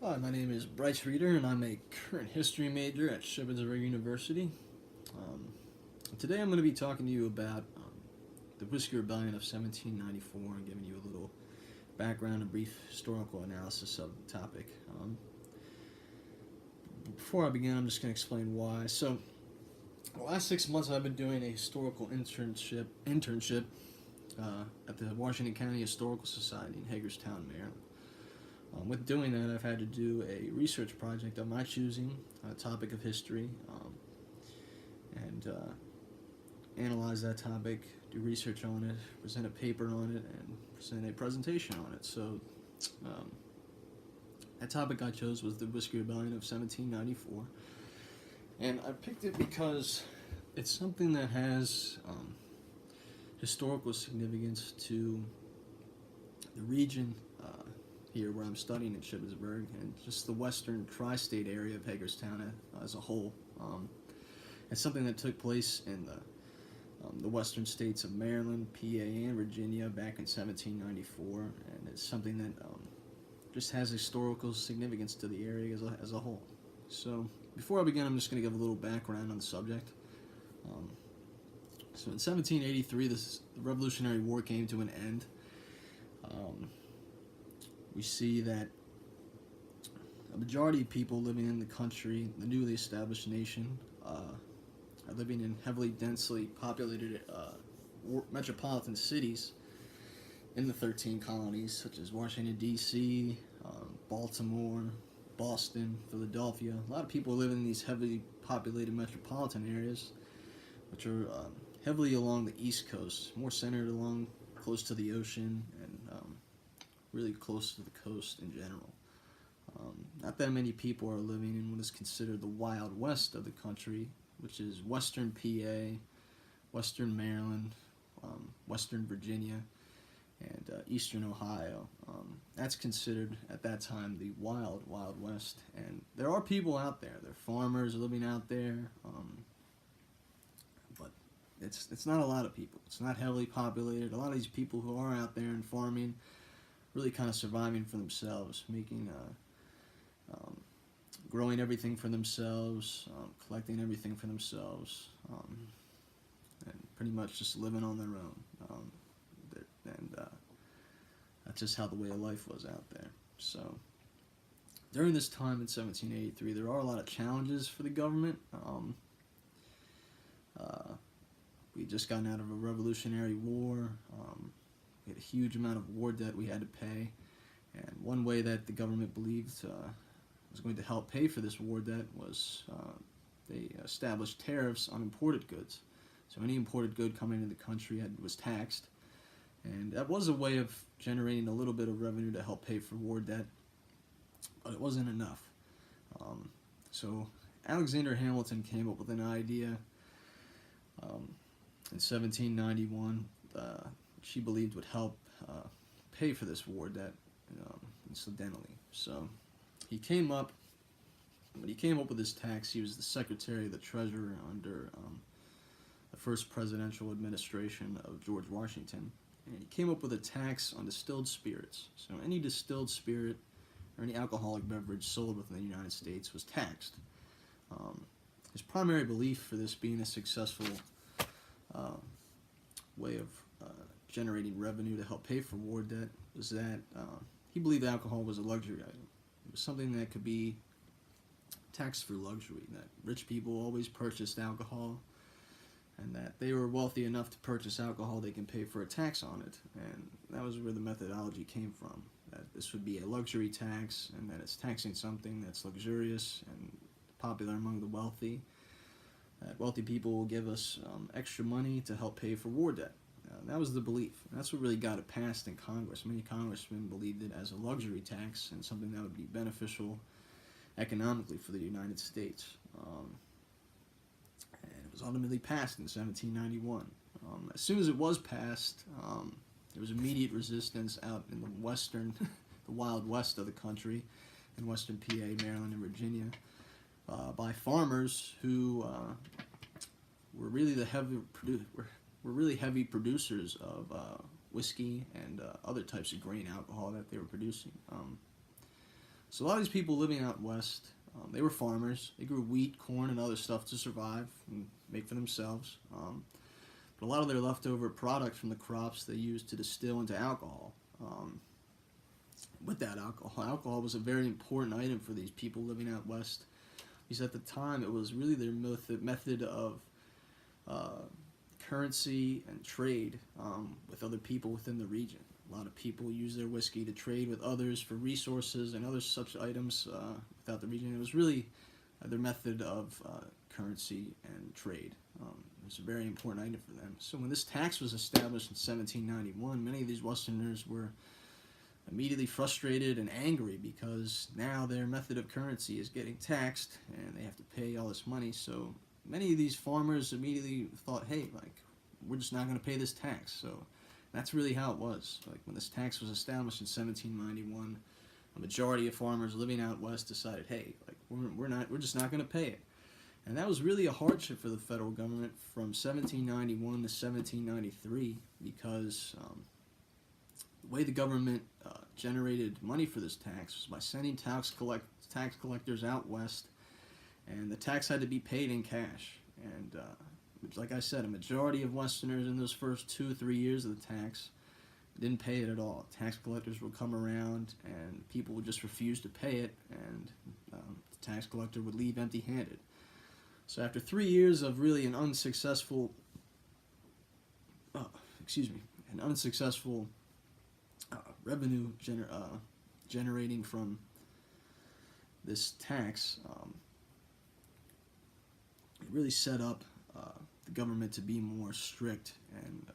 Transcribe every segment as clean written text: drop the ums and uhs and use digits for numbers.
Hi, my name is Bryce Reeder, and I'm a current history major at Shippensburg University. Um, Today, I'm going to be talking to you about the Whiskey Rebellion of 1794 and giving you a little background and brief historical analysis of the topic. Before I begin, I'm just going to explain why. So, the last 6 months, I've been doing a historical internship at the Washington County Historical Society in Hagerstown, Maryland. With doing that, I've had to do a research project of my choosing on a topic of history, and analyze that topic, do research on it, present a paper on it, and present a presentation on it. So, um, that topic I chose was the Whiskey Rebellion of 1794, and I picked it because it's something that has historical significance to the region here where I'm studying in Shippensburg, and just the western tri-state area of Hagerstown as a whole. It's something that took place in the western states of Maryland, PA, and Virginia back in 1794, and it's something that just has historical significance to the area as a whole. So, before I begin, I'm just going to give a little background on the subject. Um, so, in 1783, the Revolutionary War came to an end. Um, we see that a majority of people living in the country, the newly established nation, are living in heavily densely populated metropolitan cities in the 13 colonies, such as Washington, D.C., Baltimore, Boston, Philadelphia. A lot of people live in these heavily populated metropolitan areas, which are heavily along the East Coast, more centered along close to the ocean and really close to the coast in general. Not that many people are living in what is considered the Wild West of the country, which is Western PA, Western Maryland, Western Virginia, and Eastern Ohio. That's considered at that time the Wild West, and there are people out there. There are farmers living out there, but it's not a lot of people. It's not heavily populated. A lot of these people who are out there and farming, really kind of surviving for themselves, making growing everything for themselves, collecting everything for themselves, and pretty much just living on their own. And that's just how the way of life was out there. So during this time in 1783, there are a lot of challenges for the government. Uh, we had just gotten out of a Revolutionary War. We had a huge amount of war debt we had to pay. And one way that the government believed was going to help pay for this war debt was they established tariffs on imported goods. So any imported good coming into the country was taxed. And that was a way of generating a little bit of revenue to help pay for war debt, but it wasn't enough. So Alexander Hamilton came up with an idea in 1791 which he believed would help pay for this war debt incidentally. So when he came up with this tax, he was the Secretary of the Treasury under the first presidential administration of George Washington. And he came up with a tax on distilled spirits. So any distilled spirit or any alcoholic beverage sold within the United States was taxed. His primary belief for this being a successful uh, way of generating revenue to help pay for war debt was that he believed alcohol was a luxury item. It was something that could be taxed for luxury, that rich people always purchased alcohol, and that they were wealthy enough to purchase alcohol, they can pay for a tax on it. And that was where the methodology came from, that this would be a luxury tax, and that it's taxing something that's luxurious and popular among the wealthy, that wealthy people will give us extra money to help pay for war debt. That was the belief. That's what really got it passed in Congress. Many congressmen believed it as a luxury tax and something that would be beneficial economically for the United States. And it was ultimately passed in 1791. As soon as it was passed, there was immediate resistance out in the western, the Wild West of the country, in western PA, Maryland, and Virginia, by farmers who were really were really heavy producers of whiskey and other types of grain alcohol that they were producing. So a lot of these people living out west, they were farmers. They grew wheat, corn, and other stuff to survive and make for themselves. But a lot of their leftover product from the crops they used to distill into alcohol. With that alcohol was a very important item for these people living out west, because at the time it was really their method of currency and trade with other people within the region. A lot of people use their whiskey to trade with others for resources and other such items without the region. It was really their method of currency and trade. It was a very important item for them. So when this tax was established in 1791, many of these Westerners were immediately frustrated and angry because now their method of currency is getting taxed and they have to pay all this money. So many of these farmers immediately thought, hey, like, we're just not going to pay this tax. So that's really how it was. Like, when this tax was established in 1791, a majority of farmers living out west decided, hey, like, we're just not going to pay it. And that was really a hardship for the federal government from 1791 to 1793, because the way the government generated money for this tax was by sending tax collectors out west, and the tax had to be paid in cash. And like I said, a majority of Westerners in those first 2 or 3 years of the tax didn't pay it at all. Tax collectors would come around and people would just refuse to pay it, and the tax collector would leave empty-handed. So after 3 years of really an unsuccessful revenue generating from this tax, it really set up the government to be more strict and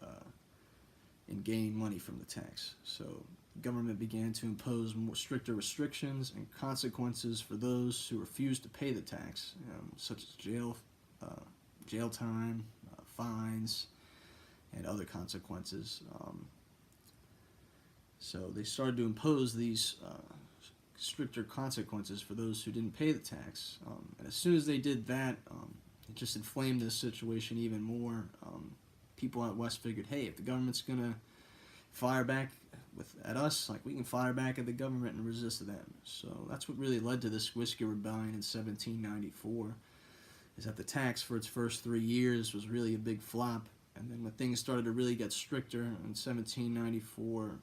in gaining money from the tax. So the government began to impose more stricter restrictions and consequences for those who refused to pay the tax, such as jail time, fines, and other consequences. So they started to impose these stricter consequences for those who didn't pay the tax. And as soon as they did that, it just inflamed this situation even more. People out west figured, hey, if the government's going to fire back at us, like, we can fire back at the government and resist them. So that's what really led to this Whiskey Rebellion in 1794, is that the tax for its first 3 years was really a big flop. And then when things started to really get stricter in 1794,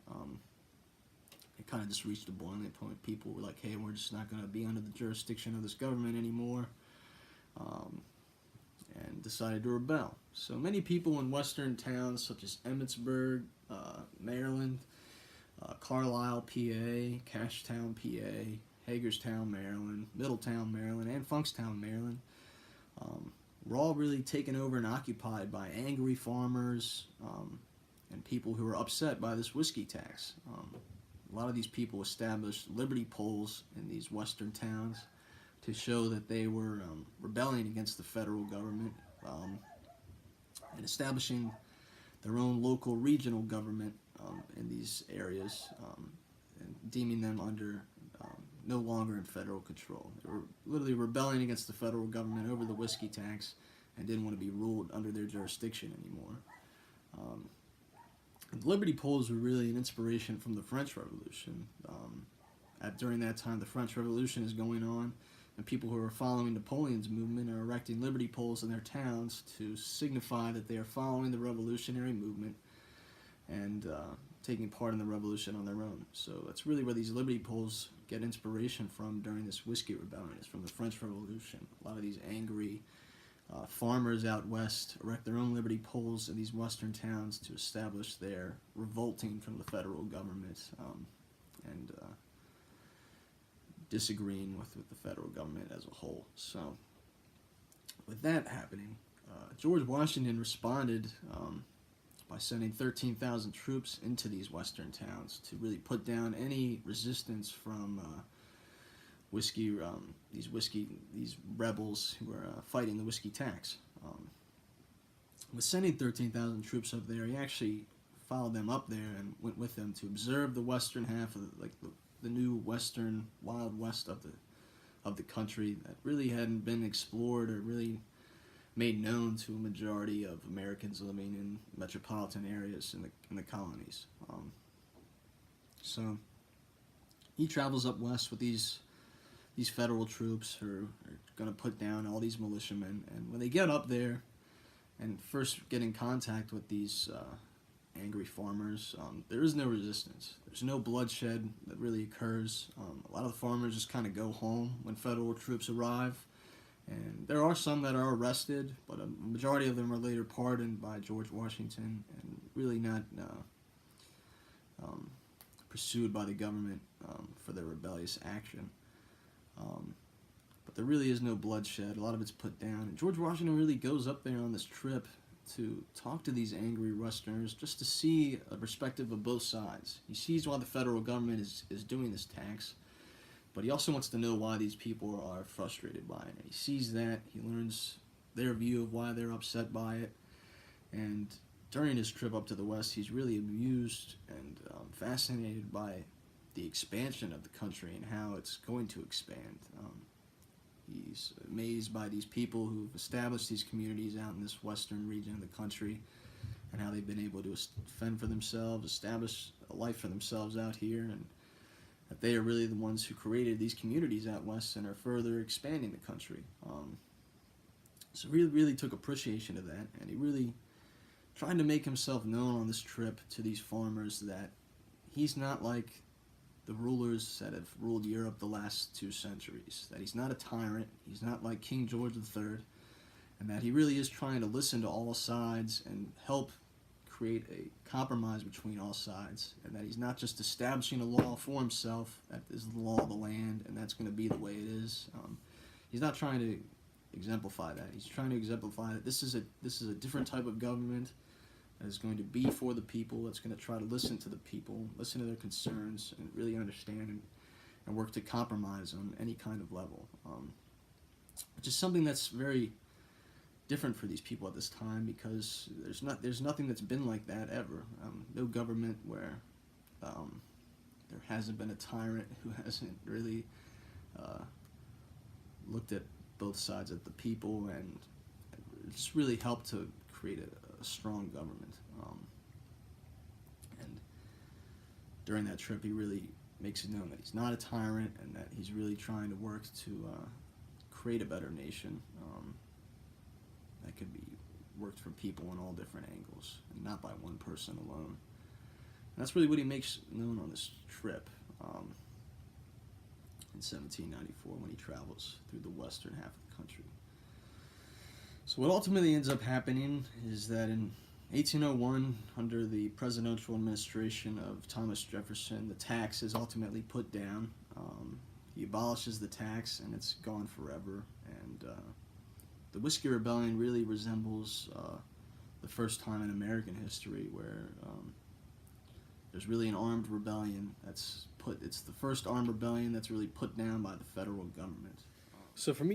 it kind of just reached a boiling point. People were like, hey, we're just not going to be under the jurisdiction of this government anymore, and decided to rebel. So many people in western towns such as Emmitsburg, Maryland, Carlisle, PA, Cashtown, PA, Hagerstown, Maryland, Middletown, Maryland, and Funkstown, Maryland, were all really taken over and occupied by angry farmers and people who were upset by this whiskey tax. A lot of these people established liberty poles in these western towns to show that they were rebelling against the federal government and establishing their own local regional government in these areas, and deeming them under no longer in federal control. They were literally rebelling against the federal government over the whiskey tax and didn't want to be ruled under their jurisdiction anymore. The Liberty Poles were really an inspiration from the French Revolution. During that time, the French Revolution is going on, and people who are following Napoleon's movement are erecting liberty poles in their towns to signify that they are following the revolutionary movement and taking part in the revolution on their own. So that's really where these liberty poles get inspiration from during this Whiskey Rebellion. It's from the French Revolution. A lot of these angry farmers out west erect their own liberty poles in these western towns to establish their revolting from the federal government and disagreeing with the federal government as a whole. So with that happening, George Washington responded by sending 13,000 troops into these western towns to really put down any resistance from these rebels who were fighting the whiskey tax. With sending 13,000 troops up there, he actually followed them up there and went with them to observe the western half of the new western wild west of the country that really hadn't been explored or really made known to a majority of Americans living in metropolitan areas in the colonies. So he travels up west with these federal troops who are going to put down all these militiamen. And when they get up there and first get in contact with these angry farmers, there is no resistance. There's no bloodshed that really occurs. A lot of the farmers just kind of go home when federal troops arrive. And there are some that are arrested, but a majority of them are later pardoned by George Washington and really not pursued by the government for their rebellious action. But there really is no bloodshed. A lot of it's put down. And George Washington really goes up there on this trip to talk to these angry Westerners just to see a perspective of both sides. He sees why the federal government is doing this tax, but he also wants to know why these people are frustrated by it. And he sees that. He learns their view of why they're upset by it. And during his trip up to the West, he's really amused and fascinated by the expansion of the country and how it's going to expand. He's amazed by these people who've established these communities out in this western region of the country and how they've been able to fend for themselves, establish a life for themselves out here, and that they are really the ones who created these communities out west and are further expanding the country. So really took appreciation of that, and he really tried to make himself known on this trip to these farmers that he's not like the rulers that have ruled Europe the last 2 centuries, that he's not a tyrant, he's not like King George III, and that he really is trying to listen to all sides and help create a compromise between all sides, and that he's not just establishing a law for himself, that is the law of the land, and that's going to be the way it is. He's not trying to exemplify that. He's trying to exemplify that this is a different type of government that is going to be for the people, that's going to try to listen to the people, listen to their concerns, and really understand and work to compromise on any kind of level. Which is something that's very different for these people at this time, because there's nothing that's been like that ever. No government where there hasn't been a tyrant who hasn't really looked at both sides of the people, and it's really helped to create a strong government. And during that trip, he really makes it known that he's not a tyrant and that he's really trying to work to create a better nation that could be worked for people in all different angles and not by one person alone. And that's really what he makes known on this trip in 1794 when he travels through the western half of the country. So what ultimately ends up happening is that in 1801, under the presidential administration of Thomas Jefferson, the tax is ultimately put down. He abolishes the tax, and it's gone forever. And the Whiskey Rebellion really resembles the first time in American history where there's really an armed rebellion it's the first armed rebellion that's really put down by the federal government. So for me,